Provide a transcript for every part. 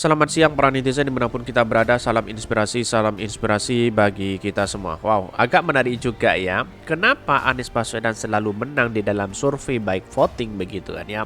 Selamat siang para netizen dimanapun kita berada, salam inspirasi bagi kita semua. Wow, agak menarik juga ya. Kenapa Anies Baswedan selalu menang di dalam survei baik voting begitu kan ya?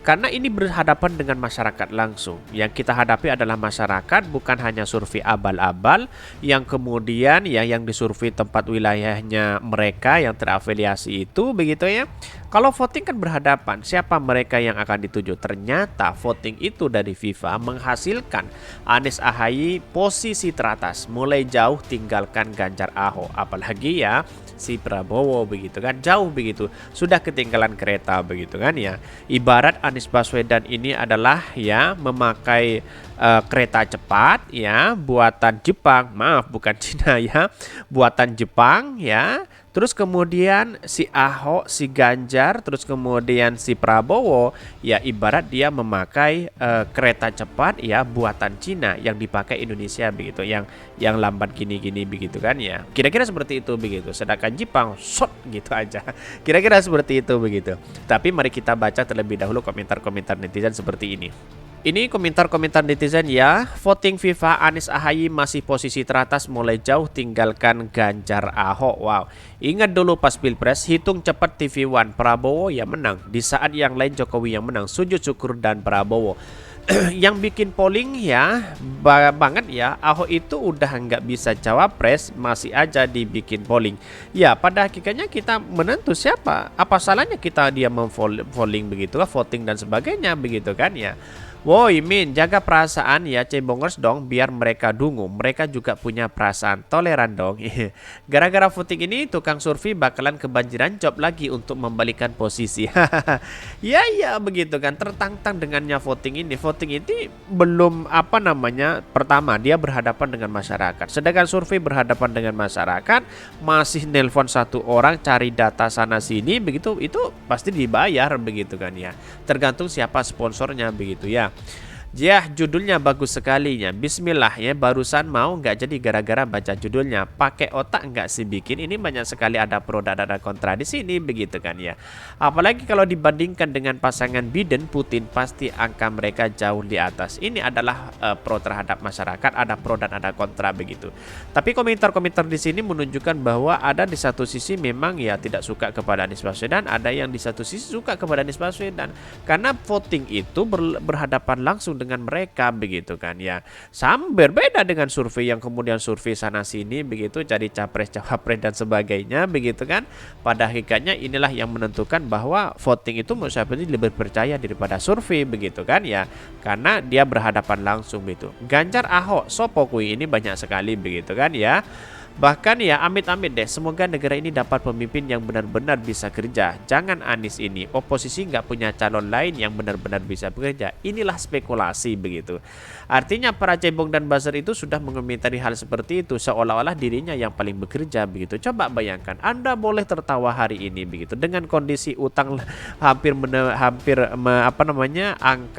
Karena ini berhadapan dengan masyarakat langsung. Yang kita hadapi adalah masyarakat, bukan hanya survei abal-abal yang kemudian ya yang disurvei tempat wilayahnya mereka yang terafiliasi itu begitu ya. Kalau voting kan berhadapan siapa mereka yang akan dituju. Ternyata voting itu dari FIFA menghasilkan Anies Ahaye posisi teratas, mulai jauh tinggalkan Ganjar Ahok. Apalagi ya si Prabowo begitu kan, jauh begitu, sudah ketinggalan kereta begitu kan ya. Ibarat Anies Baswedan ini adalah ya memakai kereta cepat ya buatan Jepang, maaf bukan Cina ya, buatan Jepang ya. Terus kemudian si Ahok, si Ganjar, terus kemudian si Prabowo ya ibarat dia memakai kereta cepat ya buatan Cina yang dipakai Indonesia begitu, yang lambat gini-gini begitu kan ya. Kira-kira seperti itu begitu. Sedangkan Jepang shot gitu aja. Kira-kira seperti itu begitu. Tapi mari kita baca terlebih dahulu komentar-komentar netizen seperti ini. Ini komentar-komentar netizen ya. Voting FIFA Anies Ahaye masih posisi teratas, mulai jauh tinggalkan Ganjar Ahok. Wow. Ingat dulu pas Pilpres, hitung cepat TV One, Prabowo yang menang. Di saat yang lain Jokowi yang menang. Sujud syukur dan Prabowo. Yang bikin polling ya banget ya, Ahok itu udah nggak bisa cawapres, masih aja dibikin polling. Ya pada hakikatnya kita menentu siapa, apa salahnya kita dia memvoting begitu, voting dan sebagainya begitu kan ya. Woi Min, jaga perasaan ya cebongers dong, biar mereka dungu. Mereka juga punya perasaan, toleran dong. Gara-gara voting ini tukang survei bakalan kebanjiran job lagi untuk membalikan posisi. Ya begitu kan, tertantang dengannya voting ini. Voting ini belum apa namanya, pertama dia berhadapan dengan masyarakat. Sedangkan survei berhadapan dengan masyarakat, masih nelpon satu orang cari data sana sini begitu, itu pasti dibayar begitu kan ya. Tergantung siapa sponsornya begitu ya. Ya, judulnya bagus sekalinya. Bismillah ya, barusan mau nggak jadi gara-gara baca judulnya. Pakai otak nggak sih bikin? Ini banyak sekali ada pro dan ada kontra di sini begitu kan ya. Apalagi kalau dibandingkan dengan pasangan Biden Putin, pasti angka mereka jauh di atas. Ini adalah pro terhadap masyarakat, ada pro dan ada kontra begitu. Tapi komentar-komentar di sini menunjukkan bahwa ada di satu sisi memang ya tidak suka kepada Anies Baswedan, ada yang di satu sisi suka kepada Anies Baswedan. Karena voting itu berhadapan langsung dengan mereka begitu kan ya. Berbeda dengan survei yang kemudian survei sana sini begitu, cari capres cawapres dan sebagainya begitu kan. Pada hakikatnya inilah yang menentukan bahwa voting itu menurut saya lebih percaya daripada survei begitu kan ya. Karena dia berhadapan langsung begitu. Ganjar Ahok Sopokui ini banyak sekali begitu kan ya. Bahkan ya amit-amit deh, semoga negara ini dapat pemimpin yang benar-benar bisa kerja. Jangan Anies ini, oposisi nggak punya calon lain yang benar-benar bisa bekerja. Inilah spekulasi begitu. Artinya para cebong dan buzzer itu sudah mengomentari hal seperti itu, seolah-olah dirinya yang paling bekerja begitu. Coba bayangkan, Anda boleh tertawa hari ini begitu dengan kondisi utang angka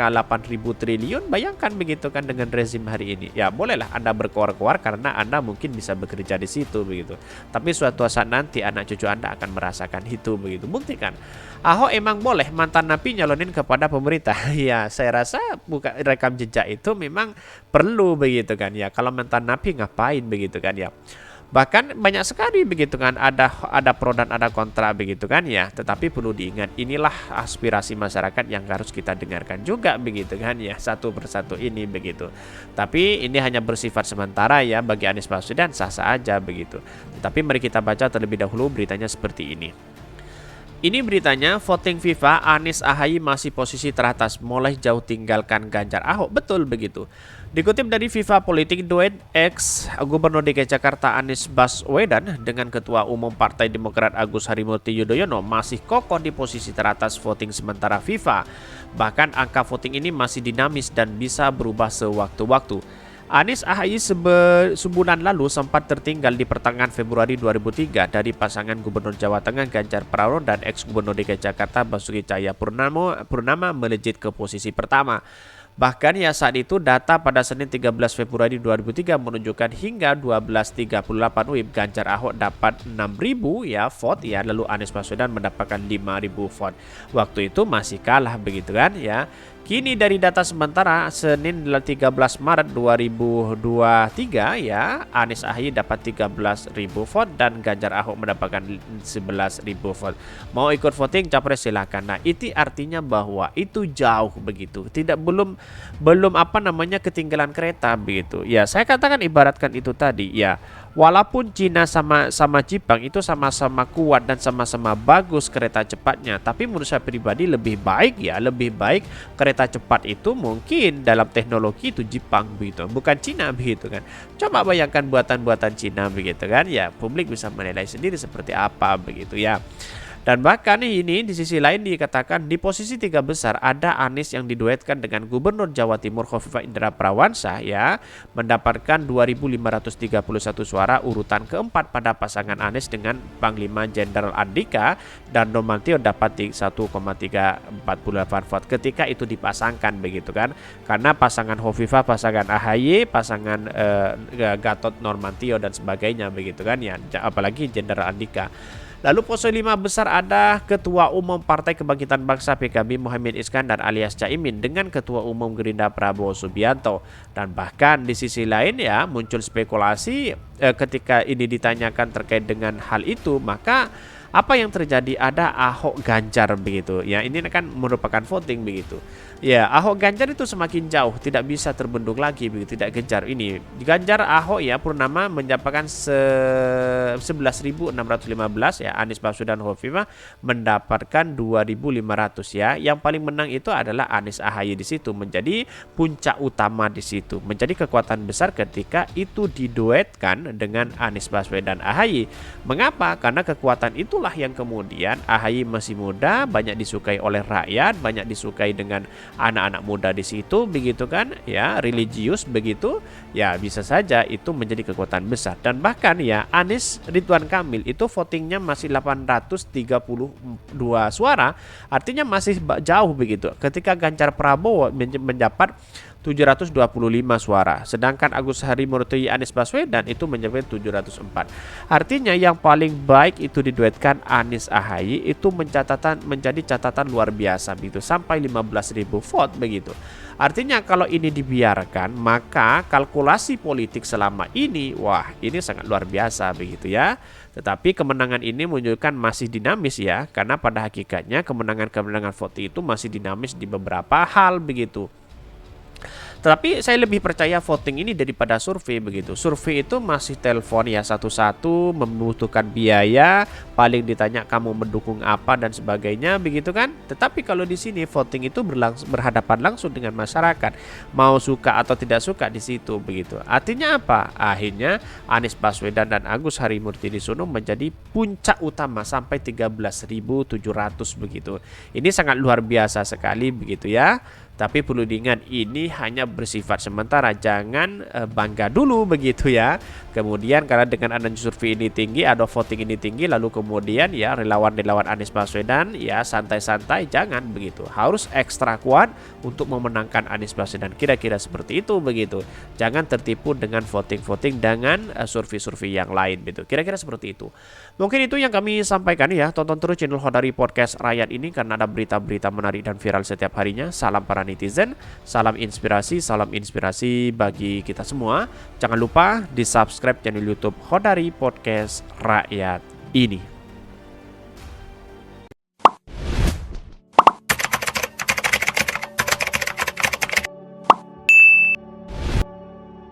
8.000 triliun. Bayangkan begitu kan dengan rezim hari ini. Ya bolehlah Anda berkoar-koar karena Anda mungkin bisa bekerja di situ begitu. Tapi suatu saat nanti anak cucu Anda akan merasakan itu begitu. Buktikan. Ahok emang boleh mantan napi nyalonin kepada pemerintah. Ya, saya rasa bukan rekam jejak itu memang perlu begitu kan ya. Kalau mantan napi ngapain begitu kan ya. Bahkan banyak sekali begitu kan, ada pro dan ada kontra begitu kan ya. Tetapi perlu diingat, inilah aspirasi masyarakat yang harus kita dengarkan juga begitu kan ya, satu persatu ini begitu. Tapi ini hanya bersifat sementara ya, bagi Anies Baswedan sah-sah aja begitu. Tetapi mari kita baca terlebih dahulu beritanya seperti ini. Ini beritanya, voting FIFA Anies Ahaye masih posisi teratas, mulai jauh tinggalkan Ganjar Ahok. Betul begitu. Dikutip dari FIFA Politik, duet ex Gubernur DKI Jakarta Anies Baswedan dengan Ketua Umum Partai Demokrat Agus Harimurti Yudhoyono masih kokoh di posisi teratas voting sementara FIFA. Bahkan angka voting ini masih dinamis dan bisa berubah sewaktu-waktu. Anies Ahaye sebulan lalu sempat tertinggal di pertengahan Februari 2003 dari pasangan Gubernur Jawa Tengah Ganjar Pranowo dan ex-Gubernur DKI Jakarta Basuki Cahayapurnama melejit ke posisi pertama. Bahkan ya saat itu data pada Senin 13 Februari 2003 menunjukkan hingga 12.38 WIB Ganjar Ahok dapat 6.000 ya vote ya, lalu Anies Baswedan mendapatkan 5.000 vote. Waktu itu masih kalah begitu kan ya. Kini dari data sementara Senin 13 Maret 2023 ya, Anies AHY dapat 13.000 vote dan Ganjar Ahok mendapatkan 11.000 vote. Mau ikut voting capres silakan. Nah, itu artinya bahwa itu jauh begitu. Belum ketinggalan kereta begitu. Ya, saya katakan ibaratkan itu tadi ya. Walaupun Cina sama Jepang itu sama-sama kuat dan sama-sama bagus kereta cepatnya, tapi menurut saya pribadi lebih baik kereta cepat itu mungkin dalam teknologi itu Jepang begitu, bukan Cina begitu kan. Coba bayangkan buatan-buatan Cina begitu kan, ya publik bisa menilai sendiri seperti apa begitu ya. Dan bahkan ini di sisi lain dikatakan di posisi 3 besar ada Anies yang diduetkan dengan Gubernur Jawa Timur Khofifah Indra Parawansa ya, mendapatkan 2.531 suara, urutan keempat pada pasangan Anies dengan Panglima Jenderal Andika dan Nurmantio dapat 1,348 vote ketika itu dipasangkan begitu kan. Karena pasangan Khofifah, pasangan AHY, pasangan Gatot Nurmantio dan sebagainya begitu kan ya, apalagi Jenderal Andika. Lalu posisi 5 besar ada Ketua Umum Partai Kebangkitan Bangsa PKB Muhaimin Iskandar alias Caimin dengan Ketua Umum Gerindra Prabowo Subianto. Dan bahkan di sisi lain ya muncul spekulasi ketika ini ditanyakan terkait dengan hal itu, maka apa yang terjadi, ada Ahok Ganjar begitu ya, ini kan merupakan voting begitu ya. Ahok Ganjar itu semakin jauh, tidak bisa terbendung lagi begitu, tidak kejar ini Ganjar Ahok ya. Purnama mendapatkan 11.615 ya, Anies Baswedan Khofifah mendapatkan 2.500 ya. Yang paling menang itu adalah Anies AHY, di situ menjadi puncak utama, di situ menjadi kekuatan besar ketika itu diduetkan dengan Anies Baswedan AHY. Mengapa? Karena kekuatan itulah yang kemudian AHY masih muda, banyak disukai oleh rakyat, banyak disukai dengan anak-anak muda di situ begitu kan ya, religius begitu ya, bisa saja itu menjadi kekuatan besar. Dan bahkan ya Anies Ridwan Kamil itu votingnya masih 832 suara, artinya masih jauh begitu, ketika Ganjar Prabowo mendapat 725 suara, sedangkan Agus Harimurti Anies Baswedan itu mencapai 704. Artinya yang paling baik itu diduetkan Anies AHY, itu menjadi catatan luar biasa begitu, sampai 15.000 vote begitu. Artinya kalau ini dibiarkan, maka kalkulasi politik selama ini, wah ini sangat luar biasa begitu ya. Tetapi kemenangan ini menunjukkan masih dinamis ya, karena pada hakikatnya kemenangan vote itu masih dinamis di beberapa hal begitu. Tetapi saya lebih percaya voting ini daripada survei begitu. Survei itu masih telepon ya satu-satu, membutuhkan biaya, paling ditanya kamu mendukung apa dan sebagainya begitu kan. Tetapi kalau di sini voting itu berhadapan langsung dengan masyarakat, mau suka atau tidak suka di situ begitu. Artinya apa? Akhirnya Anies Baswedan dan Agus Harimurti Yudhoyono menjadi puncak utama sampai 13.700 begitu. Ini sangat luar biasa sekali begitu ya. Tapi perlu diingat ini hanya bersifat sementara, jangan bangga dulu begitu ya. Kemudian karena dengan adanya survei ini tinggi, ada voting ini tinggi, lalu kemudian ya relawan Anies Baswedan ya santai-santai, jangan begitu. Harus ekstra kuat untuk memenangkan Anies Baswedan, kira-kira seperti itu begitu. Jangan tertipu dengan voting dengan survei-survei yang lain gitu. Kira-kira seperti itu. Mungkin itu yang kami sampaikan ya. Tonton terus channel Khodari Podcast Rakyat ini karena ada berita-berita menarik dan viral setiap harinya. Salam para netizen, salam inspirasi bagi kita semua. Jangan lupa di subscribe channel YouTube Khodari Podcast Rakyat ini.